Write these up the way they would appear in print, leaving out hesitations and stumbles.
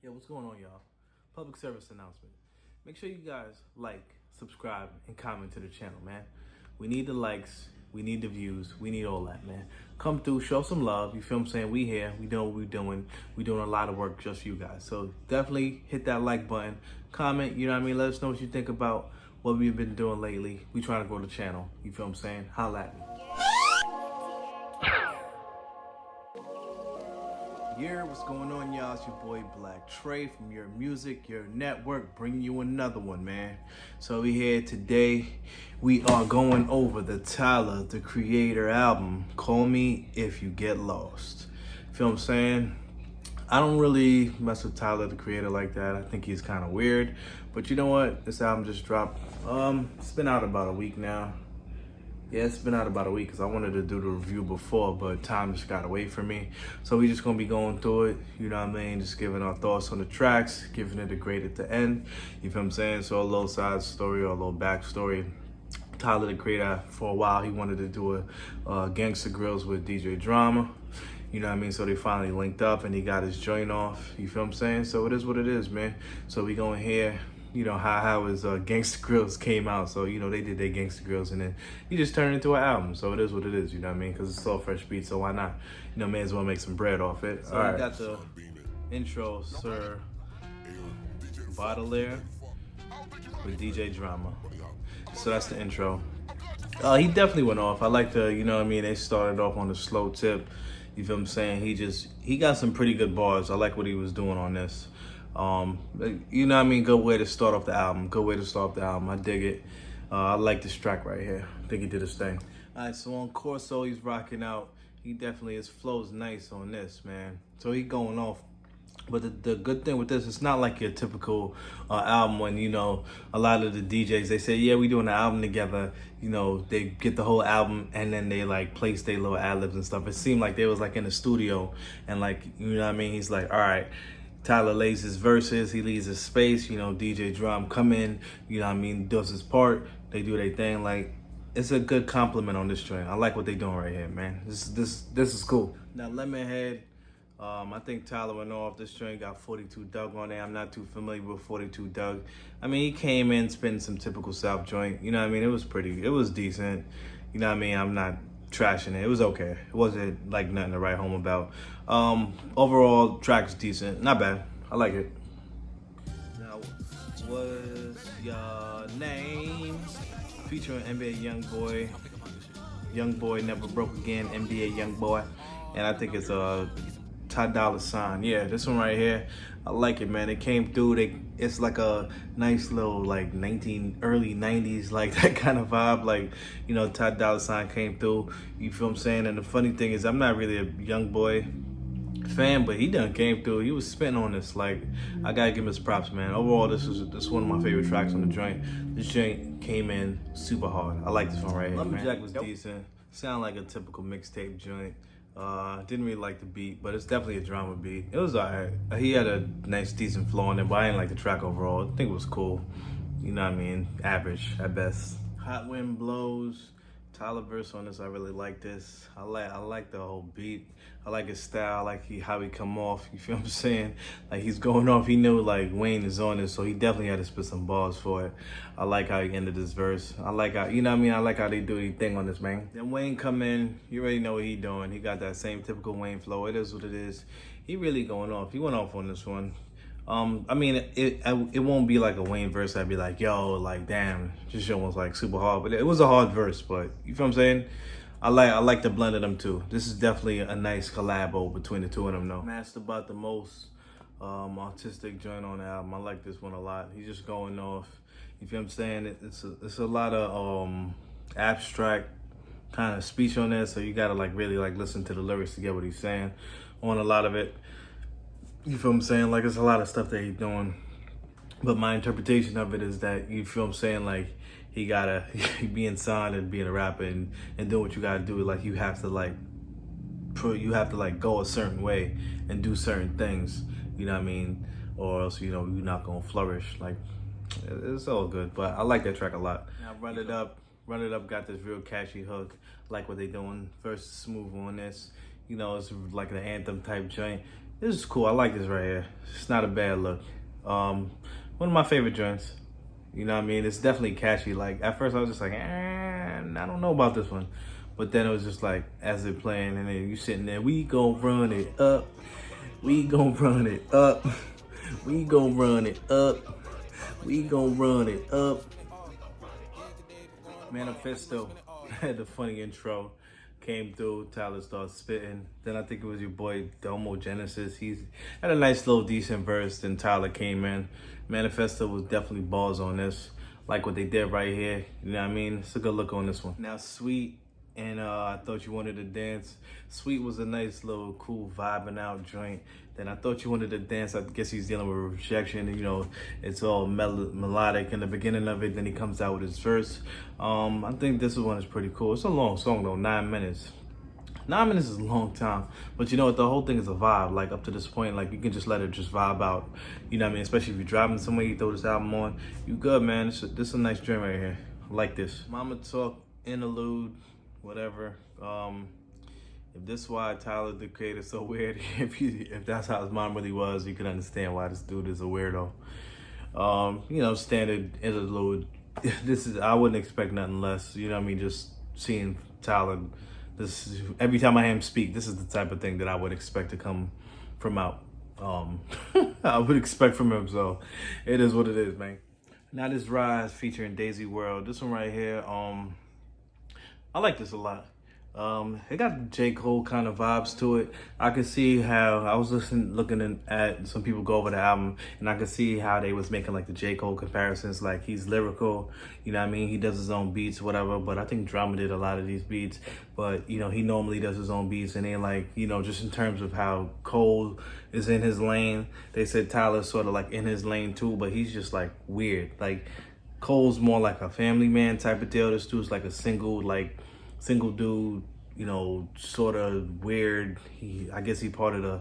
Yo, what's going on, y'all? Public service announcement. Make sure you guys like, subscribe, and comment to the channel, man. We need the likes, we need the views, we need all that, man. Come through, show some love. You feel what I'm saying? We here, we know what we're doing. We're doing a lot of work just for you guys. So definitely hit that like button, comment, you know what I mean? Let us know what you think about what we've been doing lately. We trying to grow the channel. You feel what I'm saying? Holla at me. Yeeer, what's going on, y'all? It's your boy Black Trey from Your Music, Your Network, bringing you another one, man. So we here today. We are going over the Tyler, the Creator album, Call Me If You Get Lost. Feel what I'm saying? I don't really mess with Tyler, the Creator, like that. I think he's kind of weird. But you know what? This album just dropped. It's been out about a week now. Yeah, it's been out about a week because I wanted to do the review before, but time just got away from me. So we just gonna be going through it, you know what I mean? Just giving our thoughts on the tracks, giving it a grade at the end. You feel what I'm saying? So a little side story or a little backstory. Tyler, the Creator, for a while, he wanted to do a Gangsta Grills with DJ Drama. You know what I mean? So they finally linked up and he got his joint off. You feel what I'm saying? So it is what it is, man. So we going here. You know, how his Gangsta Grills came out. So, you know, they did their Gangsta Grills and then he just turned it into an album. So it is what it is, you know what I mean? Because it's all fresh beat, so why not? You know, may as well make some bread off it. So I got the intro, Sir Baudelaire with DJ Drama. So that's the intro. He definitely went off. I like the, you know what I mean? They started off on the slow tip. You feel what I'm saying? He got some pretty good bars. I like what he was doing on this. You know what I mean? Good way to start off the album. Good way to start off the album. I dig it. I like this track right here. I think he did his thing. All right, so on Corso, he's rocking out. He definitely, his flow's nice on this, man. So he going off. But the good thing with this, it's not like your typical album when, you know, a lot of the DJs, they say, yeah, we doing an album together. You know, they get the whole album and then they like place their little ad-libs and stuff. It seemed like they was like in the studio and like, you know what I mean? He's like, all right. Tyler lays his verses, he leaves his space, you know, DJ Drum come in, you know what I mean, does his part, they do their thing. Like, it's a good compliment on this train. I like what they doing right here, man. This is cool. Now, Lemonhead, I think Tyler went off. This train got 42 Doug on there. I'm not too familiar with 42 Doug. I mean, he came in spitting some typical South joint. You know what I mean? It was decent. You know what I mean? I'm not trashing it. It was okay. It wasn't like nothing to write home about. Overall, track's decent. Not bad. I like it. Now, what's your name? Featuring NBA Youngboy. Youngboy Never Broke Again. NBA Youngboy. And I think it's a Ty Dolla $ign. Yeah, this one right here. I like it, man. It came through. It's like a nice little like early 90s, like that kind of vibe. Like, you know, Ty Dolla $ign came through. You feel what I'm saying? And the funny thing is, I'm not really a Youngboy fan, but he done came through. He was spitting on this. Like, I gotta give him his props, man. Overall, this is one of my favorite tracks on the joint. This joint came in super hard. I like this one right here. Lumberjack was decent. Sound like a typical mixtape joint. Didn't really like the beat, but it's definitely a drama beat. It was alright. He had a nice, decent flow on it, but I didn't like the track overall. I think it was cool. You know what I mean? Average at best. Hot Wind Blows. Tyler verse on this, I really like this. I like the whole beat. I like his style. I like how he come off. You feel what I'm saying? Like he's going off. He knew like Wayne is on this, so he definitely had to spit some bars for it. I like how he ended this verse. I like how, you know what I mean? I like how they do their thing on this, man. Then Wayne come in. You already know what he doing. He got that same typical Wayne flow. It is what it is. He really going off. He went off on this one. I mean, it won't be like a Wayne verse. I'd be like, yo, like, damn, this shit was like super hard. But it was a hard verse, but you feel what I'm saying? I like the blend of them too. This is definitely a nice collabo between the two of them though. Master About the Most artistic joint on the album. I like this one a lot. He's just going off. You feel what I'm saying? It's a lot of abstract kind of speech on there, so you gotta like really like listen to the lyrics to get what he's saying on a lot of it. You feel what I'm saying? Like, it's a lot of stuff that he's doing. But my interpretation of it is that, you feel what I'm saying? Like, he gotta being signed and being a rapper and doing what you gotta do. Like, you have to go a certain way and do certain things. You know what I mean? Or else, you know, you're not gonna flourish. Like, it's all good. But I like that track a lot. Now, Run It Up got this real catchy hook. Like what they doing. First smooth on this. You know, it's like an anthem type joint. This is cool. I like this right here. It's not a bad look. One of my favorite joints. You know what I mean? It's definitely catchy. Like, at first I was just like, I don't know about this one. But then it was just like, as it playing, and then you sitting there, we gon' run it up. We gon' run it up. We gon' run it up. We gon' run it up. Manifesto had the funny intro. Came through, Tyler started spitting. Then I think it was your boy Domo Genesis. He's had a nice little decent verse. Then Tyler came in. Manifesto was definitely balls on this. Like what they did right here. You know what I mean? It's a good look on this one. Now Sweet and I Thought You Wanted to Dance. Sweet was a nice little cool vibing out joint. Then I Thought You Wanted to Dance. I guess he's dealing with rejection. You know, it's all melodic in the beginning of it. Then he comes out with his verse. I think this one is pretty cool. It's a long song though, 9 minutes. 9 minutes is a long time, but you know what? The whole thing is a vibe. Like up to this point, like you can just let it just vibe out. You know what I mean? Especially if you're driving somewhere, you throw this album on, you good, man. This is a nice joint right here. I like this. Mama Talk, interlude, whatever. If this is why Tyler the Creator is so weird, if that's how his mom really was, you can understand why this dude is a weirdo. You know, standard interlude. I wouldn't expect nothing less. You know what I mean? Just seeing Tyler. Every time I hear him speak, this is the type of thing that I would expect to come from out. I would expect from him. So it is what it is, man. Now this Rise featuring Daisy World. This one right here. I like this a lot. It got J. Cole kind of vibes to it. I could see how I was looking at some people go over the album, and I could see how they was making like the J. Cole comparisons. Like he's lyrical, you know what I mean? He does his own beats, whatever. But I think Drama did a lot of these beats. But you know, he normally does his own beats, and then like, you know, just in terms of how Cole is in his lane, they said Tyler's sort of like in his lane too, but he's just like weird. Like Cole's more like a family man type of deal. This dude's like a single dude, you know, sort of weird. I guess he part of the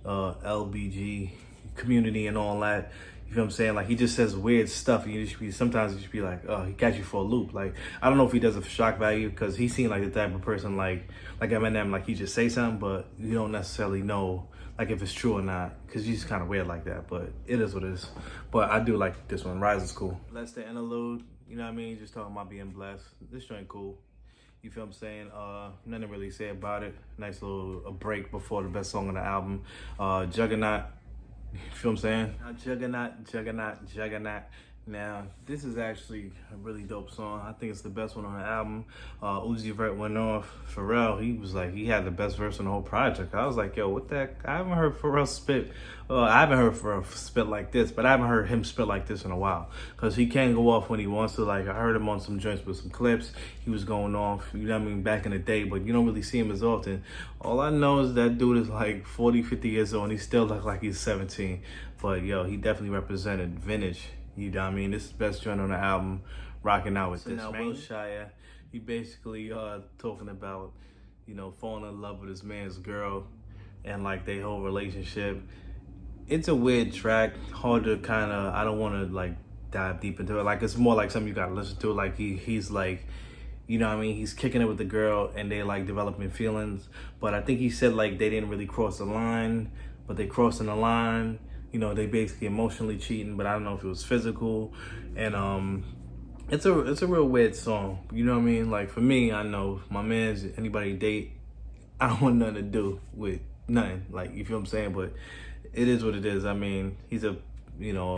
LBG community and all that. You feel what I'm saying? Like he just says weird stuff. And sometimes you just be like, oh, he catch you for a loop. Like I don't know if he does it for shock value, because he seemed like the type of person like Eminem, like he just say something, but you don't necessarily know like if it's true or not, because he's kind of weird like that. But it is what it is. But I do like this one. Rise is cool. That's the interlude. You know what I mean? Just talking about being blessed. This joint cool. You feel what I'm saying? Nothing really say about it. Nice little break before the best song on the album. Juggernaut. You feel what I'm saying? Juggernaut. Now, this is actually a really dope song. I think it's the best one on the album. Uzi Vert went off. Pharrell, he was like, he had the best verse on the whole project. I was like, yo, what the heck? I haven't heard Pharrell spit. I haven't heard Pharrell spit like this, but I haven't heard him spit like this in a while. Because he can go off when he wants to. Like, I heard him on some joints with some clips. He was going off, you know what I mean, back in the day, but you don't really see him as often. All I know is that dude is like 40, 50 years old, and he still looks like he's 17. But, yo, he definitely represented vintage. You know what I mean? This is the best joint on the album, rocking out with this. Now, Will Shire, he basically talking about, you know, falling in love with this man's girl and like their whole relationship. It's a weird track, hard to kind of, I don't want to like dive deep into it. Like it's more like something you got to listen to. Like he's like, you know what I mean? He's kicking it with the girl and they like developing feelings. But I think he said like they didn't really cross the line, but they crossing the line. You know, they basically emotionally cheating, but I don't know if it was physical. And it's a real weird song. You know what I mean? Like for me, I know my man's, anybody date, I don't want nothing to do with nothing. Like, you feel what I'm saying? But it is what it is. I mean, he's a, you know,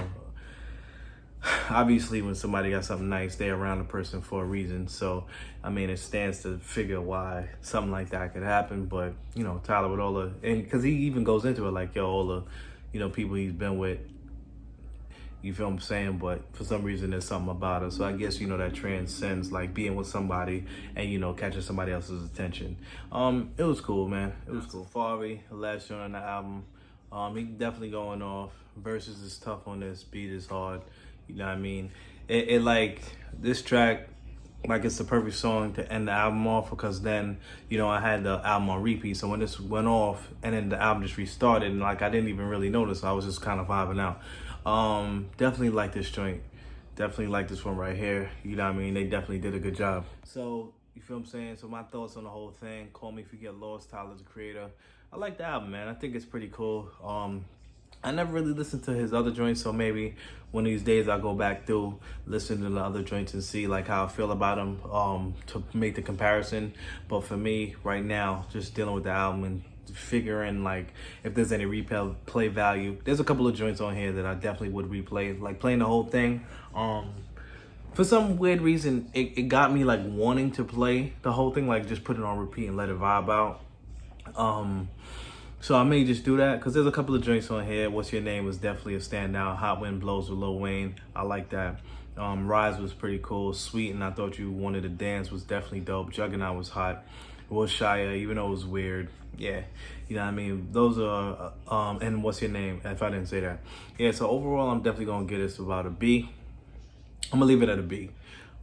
obviously when somebody got something nice, they're around the person for a reason. So, I mean, it stands to figure why something like that could happen. But, you know, Tyler with all the, and because he even goes into it like, yo, all the, you know, people he's been with, you feel what I'm saying? But for some reason, there's something about it. So I guess, you know, that transcends like being with somebody and, you know, catching somebody else's attention. It was cool, man. It was cool. Safari, the last joint on the album. He definitely going off. Verses is tough on this. Beat is hard. You know what I mean? It like, this track, like it's the perfect song to end the album off, because then, you know, I had the album on repeat. So when this went off and then the album just restarted, and like I didn't even really notice, I was just kind of vibing out. Definitely like this joint. Definitely like this one right here. You know what I mean? They definitely did a good job. So, you feel what I'm saying? So my thoughts on the whole thing: Call Me If You Get Lost, Tyler the Creator. I like the album, man. I think it's pretty cool. I never really listened to his other joints, so maybe one of these days I'll go back through, listen to the other joints and see like how I feel about them, to make the comparison. But for me, right now, just dealing with the album and figuring like if there's any replay value. There's a couple of joints on here that I definitely would replay, like playing the whole thing. For some weird reason, it got me like wanting to play the whole thing, like just put it on repeat and let it vibe out. So I may just do that because there's a couple of joints on here. What's Your Name was definitely a standout. Hot Wind Blows with Lil Wayne. I like that. Rise was pretty cool. Sweet and I Thought You Wanted to Dance was definitely dope. Juggernaut was hot. Was Shia, even though it was weird. Yeah, you know what I mean? Those are, and What's Your Name, if I didn't say that. Yeah, so overall, I'm definitely going to get this about a B. I'm going to leave it at a B.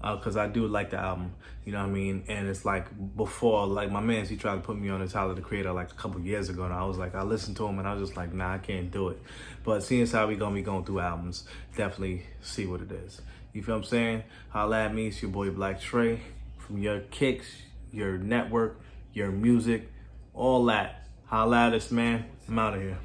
Because I do like the album, you know what I mean? And it's like before, like my man, he tried to put me on the Tyler, the Creator like a couple years ago. And I was like, I listened to him and I was just like, nah, I can't do it. But seeing as how we gonna be going through albums, definitely see what it is. You feel what I'm saying? Holla at me, it's your boy Black Trey. From your kicks, your network, your music, all that. Holla at us, man. I'm out of here.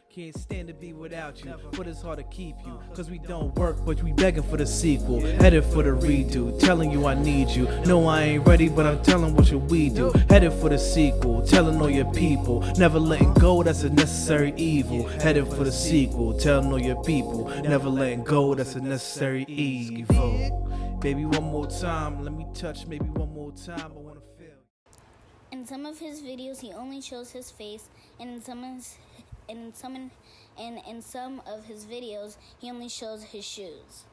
Can't stand to be without you, but it's hard to keep you, cause we don't work, but we begging for the sequel, headed for the redo, telling you I need you, no I ain't ready, but I'm telling what should we do, headed for the sequel, telling all your people, never letting go, that's a necessary evil, headed for the sequel, telling all your people, never letting go, that's a necessary evil, baby one more time, let me touch, maybe one more time, I wanna feel. In some of his videos he only shows his face, and in some of his videos he only shows his shoes.